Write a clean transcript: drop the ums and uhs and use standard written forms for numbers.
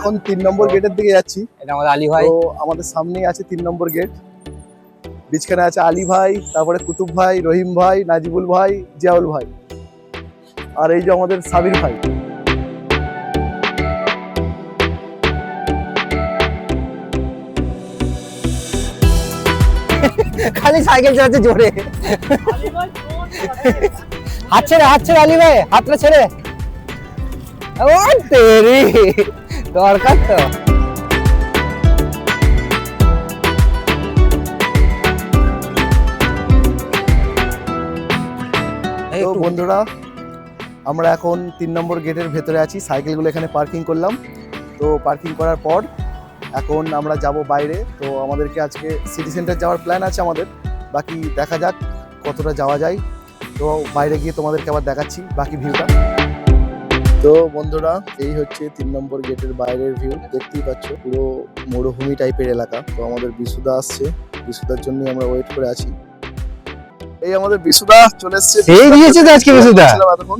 এখন 3 নম্বর গেটের দিকে যাচ্ছি। এটা আমাদের আলী ভাই। তো আমাদের সামনেই আছে 3 নম্বর গেট। বিচখানে আছে আলী ভাই, তারপরে কুতুব ভাই, রহিম ভাই, নাজিবুল ভাই, জিয়াউল ভাই, আর এই যে আমাদের সাবির ভাই। খালি সাইকেল চালাচ্ছে জোরে। হাত ছেড়ে আলী ভাই, হাতটা ছেড়ে। ও তেরি দরকার তো। তো বন্ধুরা, আমরা এখন 3 নম্বর গেটের ভেতরে আছি। সাইকেলগুলো এখানে পার্কিং করলাম। তো পার্কিং করার পর এখন আমরা যাব বাইরে। তো আমাদেরকে আজকে সিটি সেন্টার যাওয়ার প্ল্যান আছে আমাদের। বাকি দেখা যাক কতটা যাওয়া যায়। তো বাইরে গিয়ে তোমাদেরকে আবার দেখাচ্ছি বাকি ভিউটা। তো বন্ধুরা, এই হচ্ছে 3 নম্বর গেটের বাইরের ভিউ। দেখতেই পাচ্ছ পুরো মরুভূমি টাইপের এলাকা। তো আমাদের বিশুদা আসছে, বিশুদার জন্য আমরা ওয়েট করে আছি। এই আমাদের বিশুদা চলে এসেছে। এই দিয়েছে তো আজকে বিশুদা। এতক্ষণ